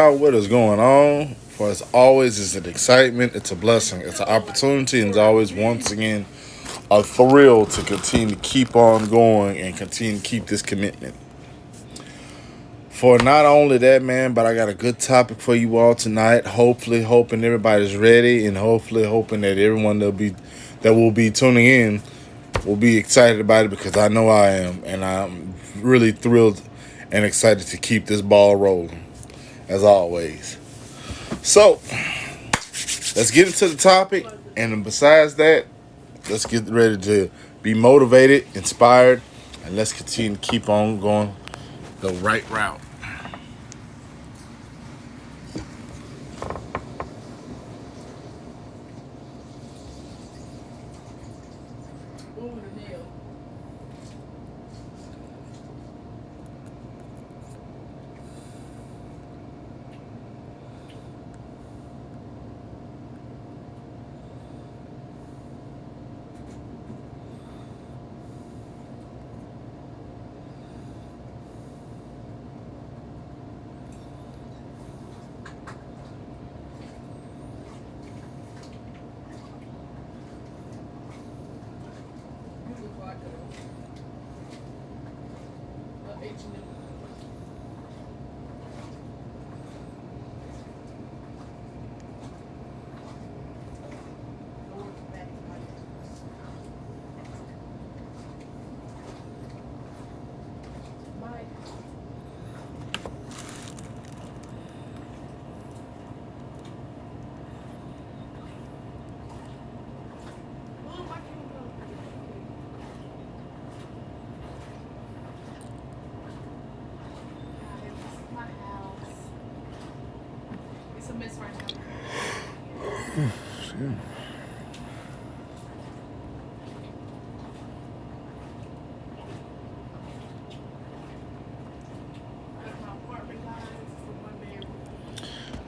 What is going on? For as always, it's an excitement, it's a blessing, it's an opportunity, and it's always once again a thrill to continue to keep on going and continue to keep this commitment. For not only that, man, but I got a good topic for you all tonight. Hopefully, hoping everybody's ready, and hopefully, hoping that everyone that will be tuning in will be excited about it because I know I am, and I'm really thrilled and excited to keep this ball rolling as always. So let's get into the topic, and besides that, let's get ready to be motivated, inspired, and let's continue to keep on going the right route.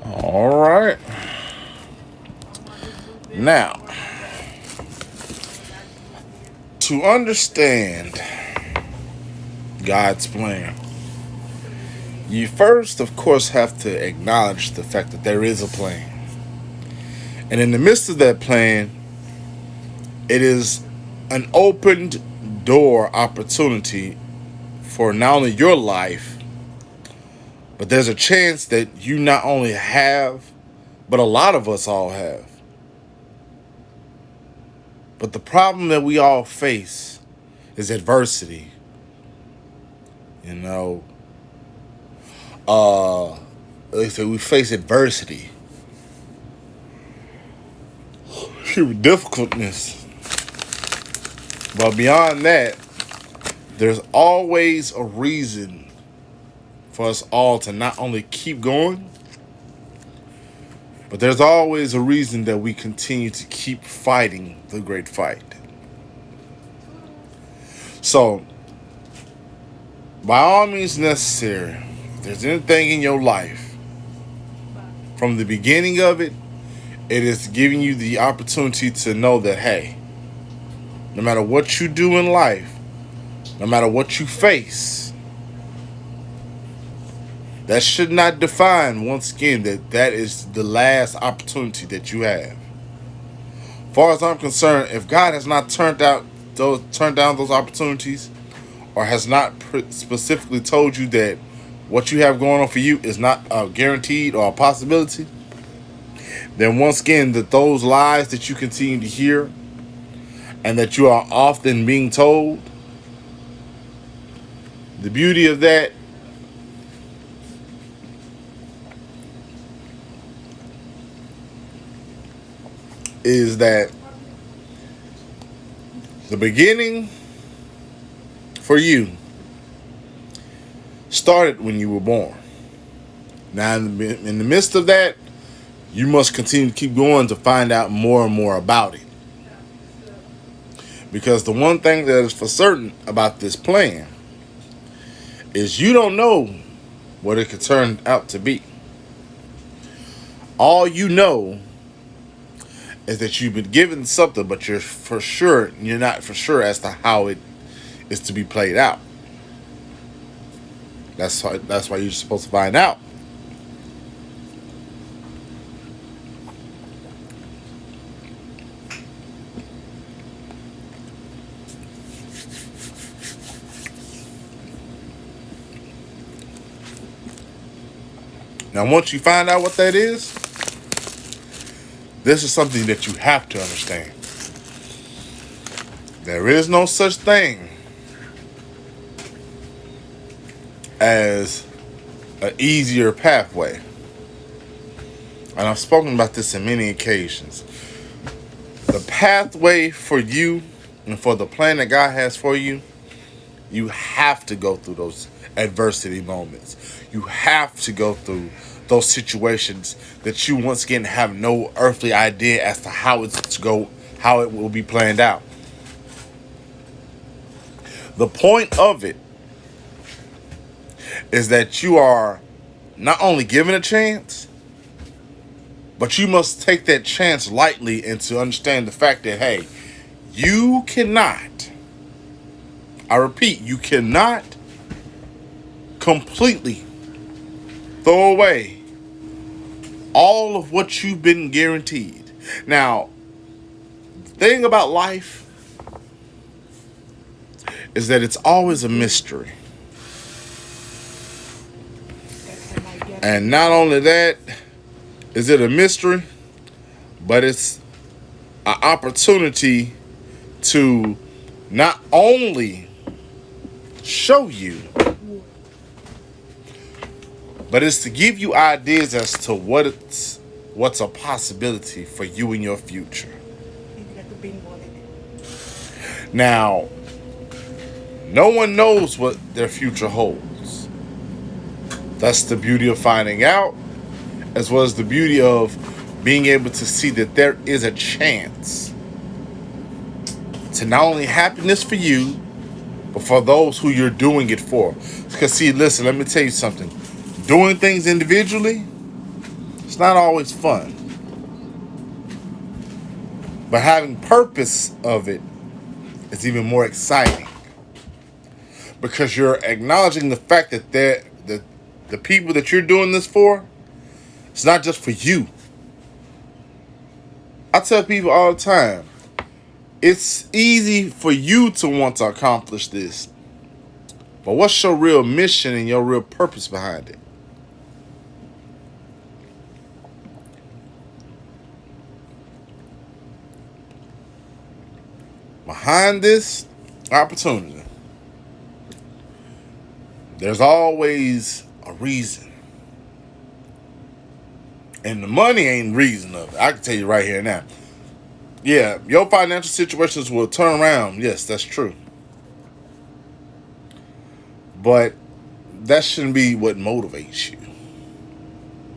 All right. Now, to understand God's plan, you first, of course, have to acknowledge the fact that there is a plan. And in the midst of that plan, it is an opened door opportunity for not only your life, but there's a chance that you not only have, but a lot of us all have. But the problem that we all face is adversity. You know, like I said, we face adversity, difficultness. But beyond that, there's always a reason for us all to not only keep going, but there's always a reason that we continue to keep fighting the great fight. So, by all means necessary, if there's anything in your life, from the beginning of it, it is giving you the opportunity to know that, hey, no matter what you do in life, no matter what you face, that should not define, once again, that is the last opportunity that you have. As far as I'm concerned, if God has not turned down those opportunities, or has not specifically told you that what you have going on for you is not guaranteed or a possibility, then once again, that those lies that you continue to hear and that you are often being told, the beauty of that is that the beginning for you started when you were born. Now, in the midst of that, you must continue to keep going to find out more and more about it. Because the one thing that is for certain about this plan is you don't know what it could turn out to be. All you know is that you've been given something, but you're not for sure as to how it is to be played out. That's why you're supposed to find out. Now, once you find out what that is, this is something that you have to understand. There is no such thing as an easier pathway. And I've spoken about this in many occasions. The pathway for you and for the plan that God has for you, you have to go through those adversity moments. You have to go through those situations that you once again have no earthly idea as to how it will be planned out. The point of it is that you are not only given a chance, but you must take that chance lightly and to understand the fact that, hey, you cannot, I repeat, you cannot completely throw away all of what you've been guaranteed. Now, the thing about life is that it's always a mystery. And not only that, is it a mystery, but it's an opportunity to not only show you, but it's to give you ideas as to what's a possibility for you in your future. Now, no one knows what their future holds. That's the beauty of finding out, as well as the beauty of being able to see that there is a chance to not only happiness for you, but for those who you're doing it for. Because see, listen, let me tell you something. Doing things individually, it's not always fun. But having purpose of it is even more exciting. Because you're acknowledging the fact that the people that you're doing this for, it's not just for you. I tell people all the time, it's easy for you to want to accomplish this. But what's your real mission and your real purpose behind it? Behind this opportunity, there's always a reason. And the money ain't reason of it. I can tell you right here now. Yeah, your financial situations will turn around. Yes, that's true. But that shouldn't be what motivates you.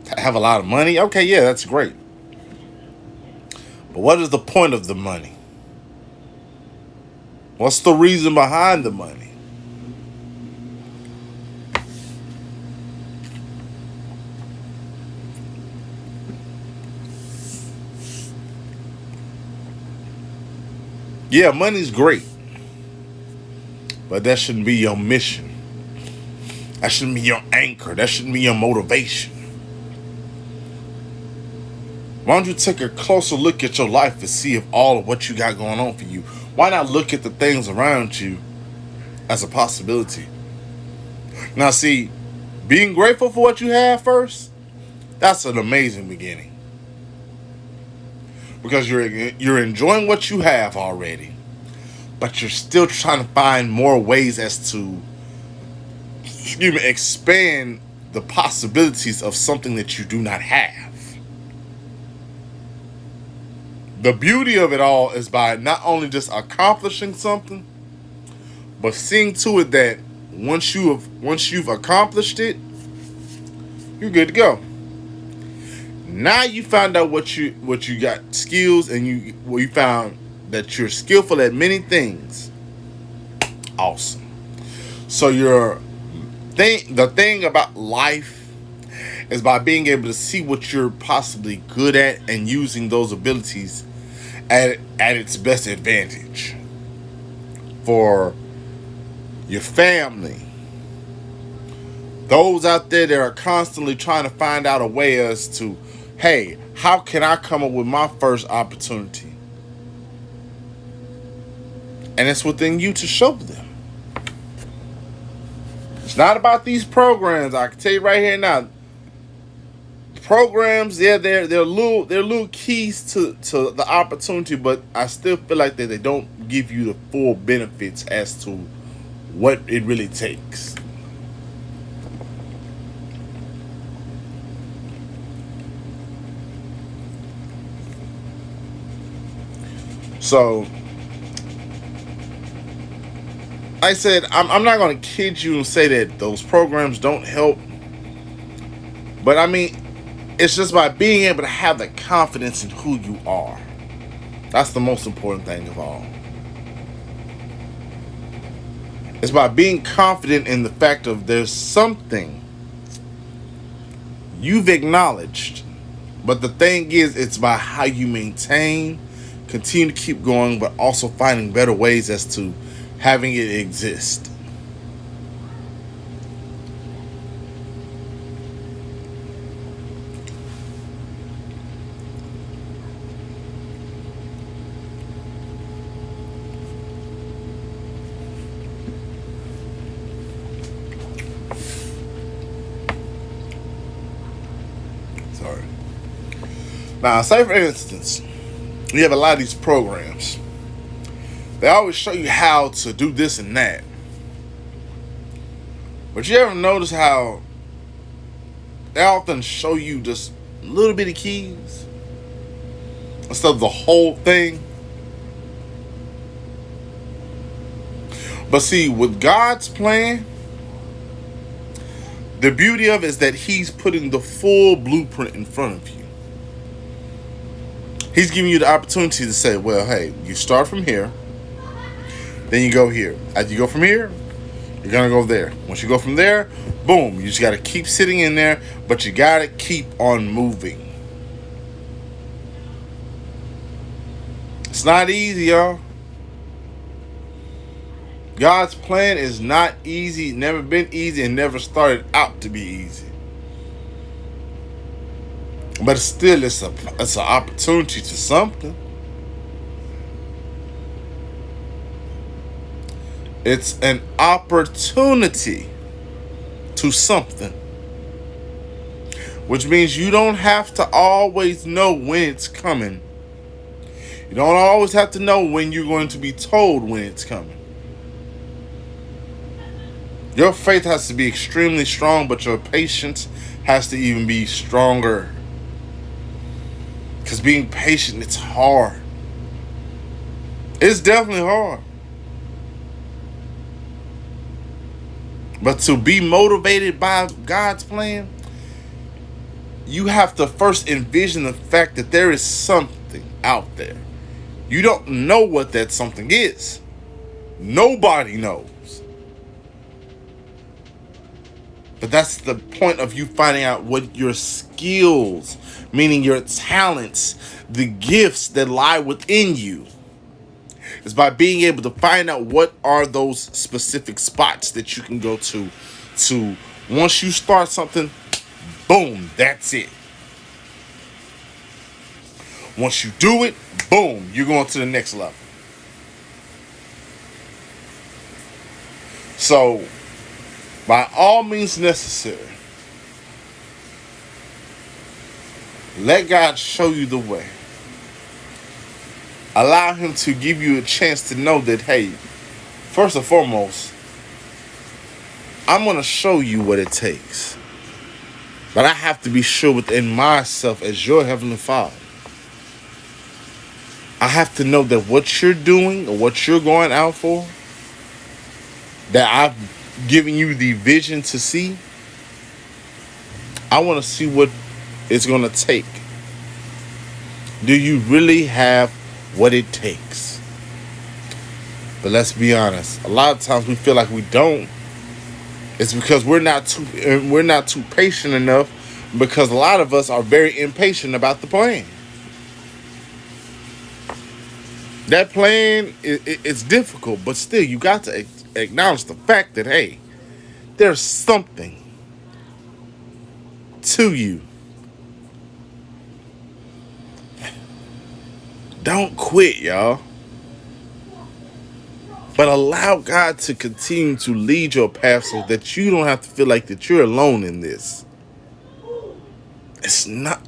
To have a lot of money? Okay, yeah, that's great. But what is the point of the money? What's the reason behind the money? Yeah, money's great. But that shouldn't be your mission. That shouldn't be your anchor. That shouldn't be your motivation. Why don't you take a closer look at your life and see if all of what you got going on for you? Why not look at the things around you as a possibility? Now see, being grateful for what you have first, that's an amazing beginning. Because you're enjoying what you have already, but you're still trying to find more ways as to expand the possibilities of something that you do not have. The beauty of it all is by not only just accomplishing something, but seeing to it that once you've accomplished it, you're good to go. Now you found out what you got skills, and you found that you're skillful at many things. Awesome. So the thing about life is by being able to see what you're possibly good at and using those abilities at its best advantage for your family. Those out there that are constantly trying to find out a way as to, hey, how can I come up with my first opportunity? And it's within you to show them. It's not about these programs. I can tell you right here now, programs, yeah, they're little keys to the opportunity, but I still feel like that they don't give you the full benefits as to what it really takes. So, like I said, I'm not going to kid you and say that those programs don't help, but I mean, it's just by being able to have the confidence in who you are. That's the most important thing of all. It's by being confident in the fact of there's something you've acknowledged, but the thing is, it's by how you maintain, continue to keep going, but also finding better ways as to having it exist. Sorry. Now, say for instance, you have a lot of these programs. They always show you how to do this and that. But you ever notice how they often show you just little bitty keys instead of the whole thing? But see, with God's plan, the beauty of it is that He's putting the full blueprint in front of you. He's giving you the opportunity to say, well, hey, you start from here, then you go here. After you go from here, you're going to go there. Once you go from there, boom, you just got to keep sitting in there, but you got to keep on moving. It's not easy, y'all. God's plan is not easy, never been easy, and never started out to be easy. But still, it's an opportunity to something. It's an opportunity to something. Which means you don't have to always know when it's coming. You don't always have to know when you're going to be told when it's coming. Your faith has to be extremely strong, but your patience has to even be stronger. Because being patient, it's hard. It's definitely hard. But to be motivated by God's plan, you have to first envision the fact that there is something out there. You don't know what that something is. Nobody knows. But that's the point of you finding out what your skills, meaning your talents, the gifts that lie within you, is by being able to find out what are those specific spots that you can go to once you start something, boom, that's it. Once you do it, boom, you're going to the next level. So, by all means necessary, let God show you the way. Allow Him to give you a chance to know that, hey, first and foremost, I'm going to show you what it takes. But I have to be sure within myself as your Heavenly Father. I have to know that what you're doing or what you're going out for, that I've given you the vision to see, I want to see what it's going to take. Do you really have what it takes? But let's be honest, a lot of times we feel like we don't. It's because we're not too patient enough, because a lot of us are very impatient about the plan. That plan it's difficult, but still you got to acknowledge the fact that, hey, there's something to you. Don't quit, y'all. But allow God to continue to lead your path so that you don't have to feel like that you're alone in this.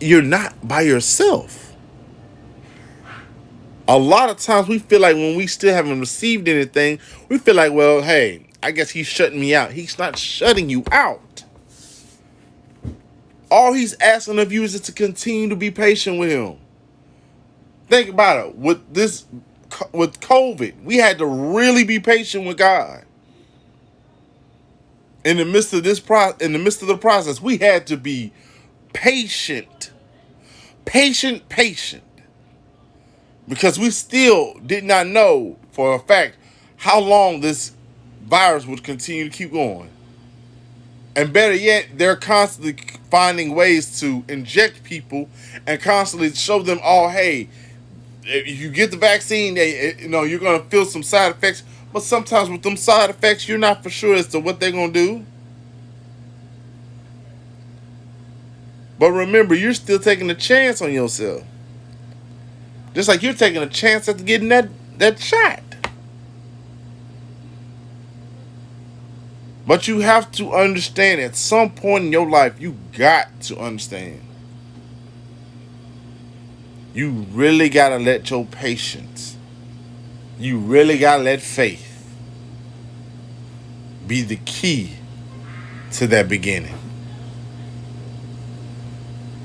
you're not by yourself. A lot of times we feel like when we still haven't received anything, we feel like, well, hey, I guess he's shutting me out. He's not shutting you out. All he's asking of you is to continue to be patient with him. Think about it. With COVID, we had to really be patient with God. In the midst of the process, we had to be patient. Patient. Because we still did not know for a fact how long this virus would continue to keep going. And better yet, they're constantly finding ways to inject people and constantly show them, oh, hey, if you get the vaccine, you're going to feel some side effects. But sometimes with them side effects, you're not for sure as to what they're going to do. But remember, you're still taking a chance on yourself. Just like you're taking a chance at getting that shot. But you have to understand, at some point in your life, you got to understand. You really got to let your patience, you really got to let faith be the key to that beginning.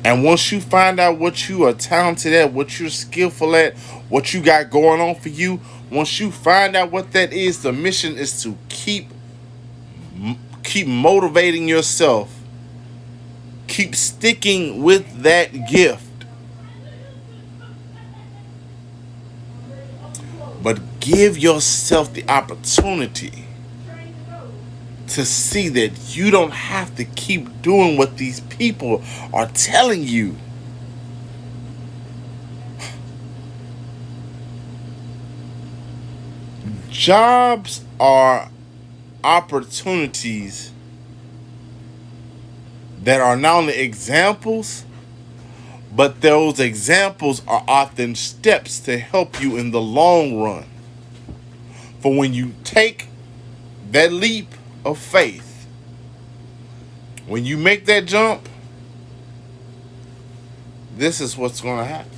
And once you find out what you are talented at, what you're skillful at, what you got going on for you, once you find out what that is, the mission is to keep motivating yourself, keep sticking with that gift. But give yourself the opportunity to see that you don't have to keep doing what these people are telling you. Jobs are opportunities that are not only examples, but those examples are often steps to help you in the long run. For when you take that leap of faith, when you make that jump, this is what's going to happen.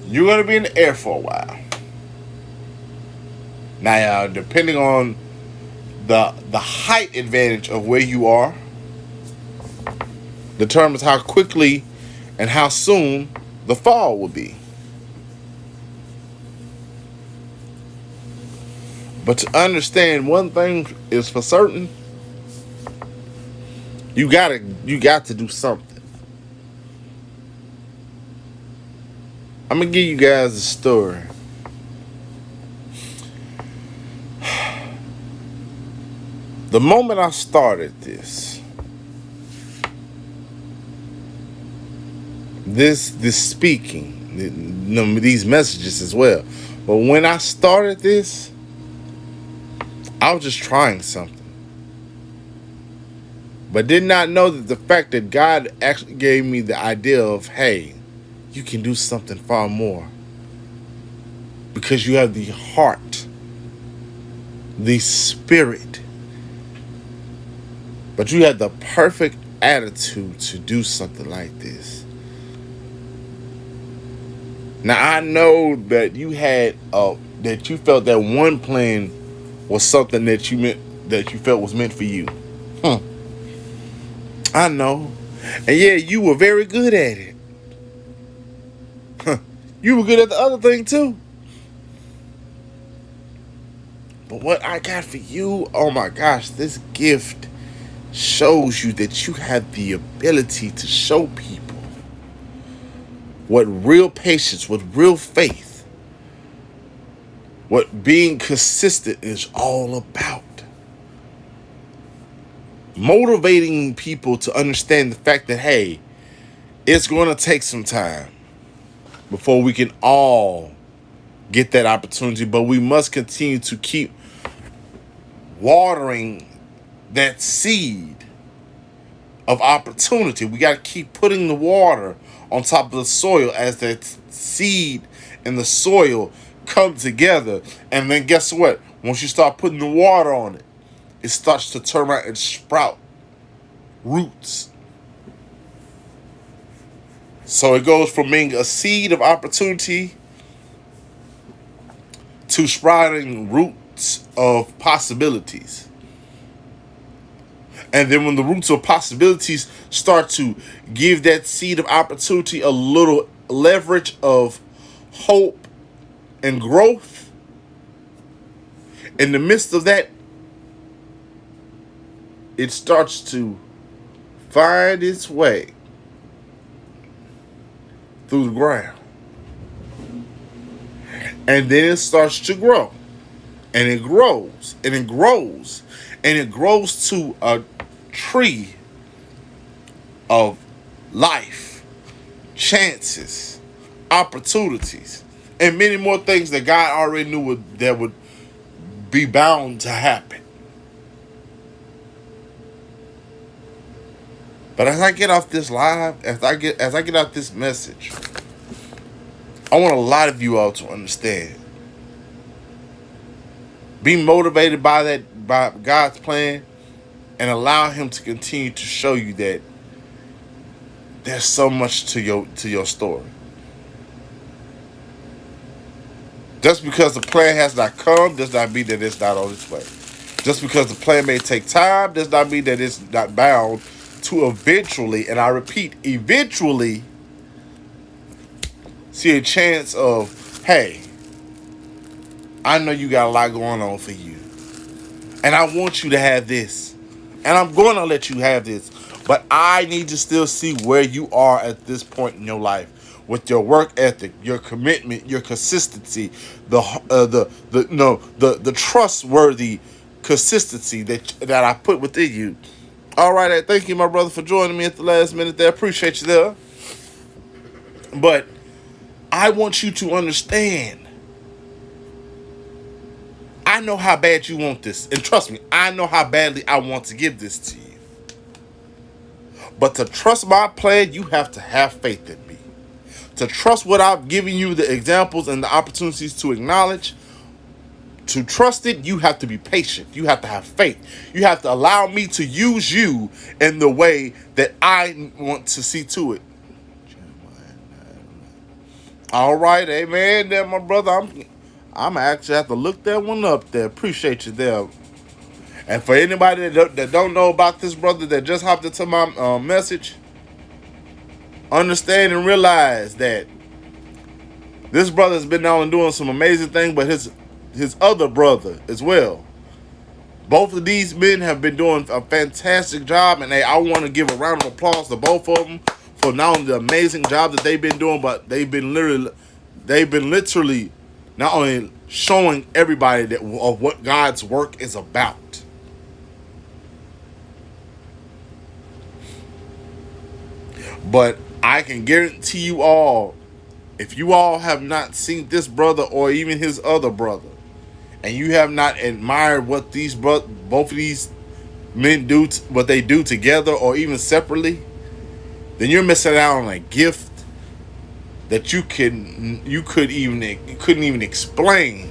You're going to be in the air for a while. Now, depending on the height advantage of where you are, determines how quickly and how soon the fall will be. But to understand one thing is for certain, you got to do something. I'm going to give you guys a story. The moment I started this speaking, these messages as well. But when I started this, I was just trying something. But did not know that the fact that God actually gave me the idea of, hey, you can do something far more. Because you have the heart, the spirit, but you have the perfect attitude to do something like this. Now I know that you felt that one plan was something that you felt was meant for you. I know. And yeah, you were very good at it. You were good at the other thing too. But what I got for you, oh my gosh, this gift shows you that you have the ability to show people what real patience, what real faith, what being consistent is all about. Motivating people to understand the fact that, hey, it's going to take some time before we can all get that opportunity, but we must continue to keep watering that seed of opportunity. We got to keep putting the water on top of the soil as that seed and the soil come together. And then guess what? Once you start putting the water on it, it starts to turn around and sprout roots. So it goes from being a seed of opportunity to sprouting roots of possibilities. And then when the roots of possibilities start to give that seed of opportunity a little leverage of hope and growth, in the midst of that, it starts to find its way through the ground. And then it starts to grow. And it grows. And it grows. And it grows to a tree of life, chances, opportunities, and many more things that God already knew that would be bound to happen. But as I get off this live, as I get out this message, I want a lot of you all to understand. Be motivated by God's plan, and allow Him to continue to show you that there's so much to your story. Just because the plan has not come does not mean that it's not on its way. Just because the plan may take time does not mean that it's not bound to eventually, and I repeat, eventually see a chance of, hey, I know you got a lot going on for you, and I want you to have this, and I'm going to let you have this, but I need to still see where you are at this point in your life with your work ethic, your commitment, your consistency, the trustworthy consistency that I put within you. All right, thank you, my brother, for joining me at the last minute there. Appreciate you there. But I want you to understand, I know how bad you want this. And trust me, I know how badly I want to give this to you. But to trust my plan, you have to have faith in me. To trust what I've given you, the examples and the opportunities to acknowledge, to trust it, you have to be patient. You have to have faith. You have to allow me to use you in the way that I want to see to it. All right, amen. There, my brother. I'm actually have to look that one up there. Appreciate you there. And for anybody that don't know about this brother that just hopped into my message, understand and realize that this brother has been down and doing some amazing things, but his other brother as well. Both of these men have been doing a fantastic job, and I want to give a round of applause to both of them for not only the amazing job that they've been doing, but they've been literally not only showing everybody that of what God's work is about. But I can guarantee you all, if you all have not seen this brother or even his other brother, and you have not admired what both of these men do, what they do together or even separately, then you're missing out on a gift that you couldn't even explain.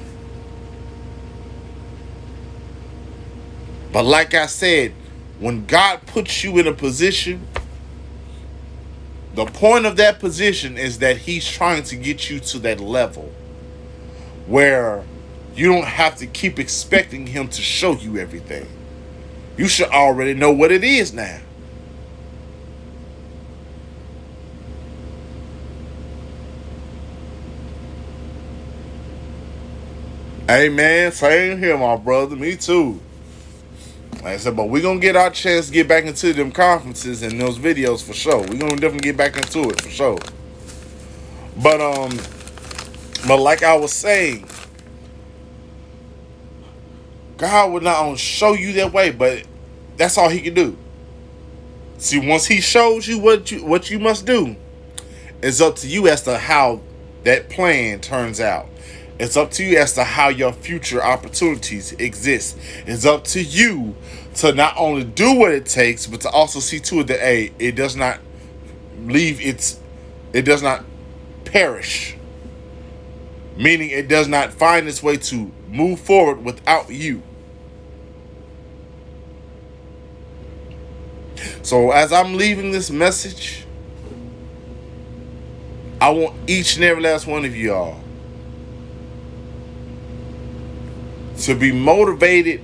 But like I said, when God puts you in a position, the point of that position is that He's trying to get you to that level where you don't have to keep expecting Him to show you everything. You should already know what it is now. Hey man, same here, my brother. Me too. Like I said, but we're going to get our chance to get back into them conferences and those videos for sure. We're going to definitely get back into it for sure. But like I was saying, God would not only show you that way, but that's all He can do. See, once He shows you what you must do, it's up to you as to how that plan turns out. It's up to you as to how your future opportunities exist. It's up to you to not only do what it takes, but to also see to it that it does not perish. Meaning it does not find its way to move forward without you. So as I'm leaving this message, I want each and every last one of y'all to be motivated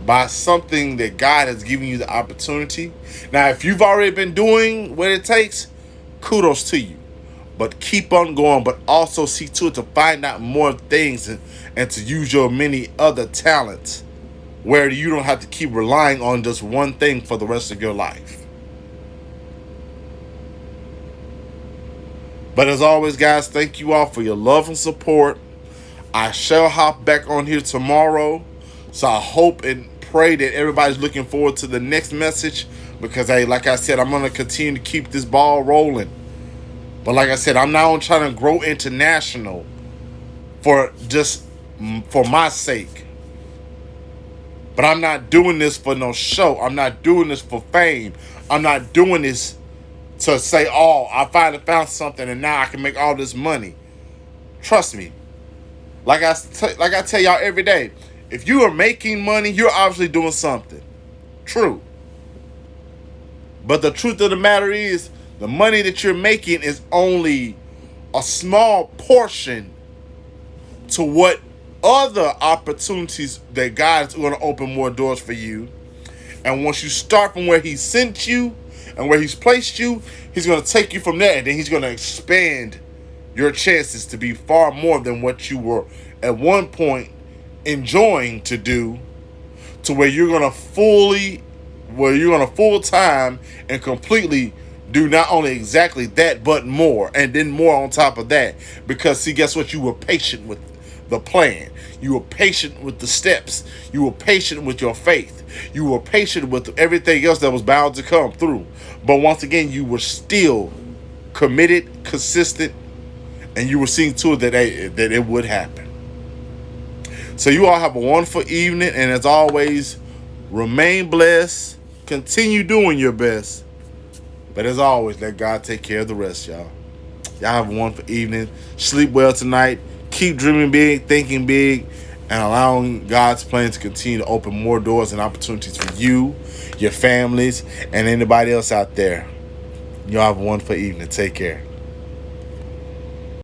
by something that God has given you the opportunity. Now, if you've already been doing what it takes, kudos to you. But keep on going, but also see to it to find out more things and to use your many other talents where you don't have to keep relying on just one thing for the rest of your life. But as always, guys, thank you all for your love and support. I shall hop back on here tomorrow. So I hope and pray that everybody's looking forward to the next message. Because, hey, like I said, I'm going to continue to keep this ball rolling. But like I said, I'm now trying to grow international for my sake. But I'm not doing this for no show. I'm not doing this for fame. I'm not doing this to say, oh, I finally found something and now I can make all this money. Trust me. Like I tell y'all every day, if you are making money, you're obviously doing something. True. But the truth of the matter is, the money that you're making is only a small portion to what other opportunities that God is going to open more doors for you. And once you start from where He sent you and where He's placed you, He's going to take you from there, and then He's going to expand your chances to be far more than what you were at one point enjoying to do, to where you're going to full time and completely do not only exactly that, but more, and then more on top of that. Because see, guess what? You were patient with the plan. You were patient with the steps. You were patient with your faith. You were patient with everything else that was bound to come through. But once again, you were still committed, consistent, and you were seeing to it that it would happen. So you all have a wonderful evening, and as always, remain blessed. Continue doing your best. But as always, let God take care of the rest, y'all. Y'all have a wonderful evening. Sleep well tonight. Keep dreaming big, thinking big, and allowing God's plan to continue to open more doors and opportunities for you, your families, and anybody else out there. Y'all have a wonderful evening. Take care.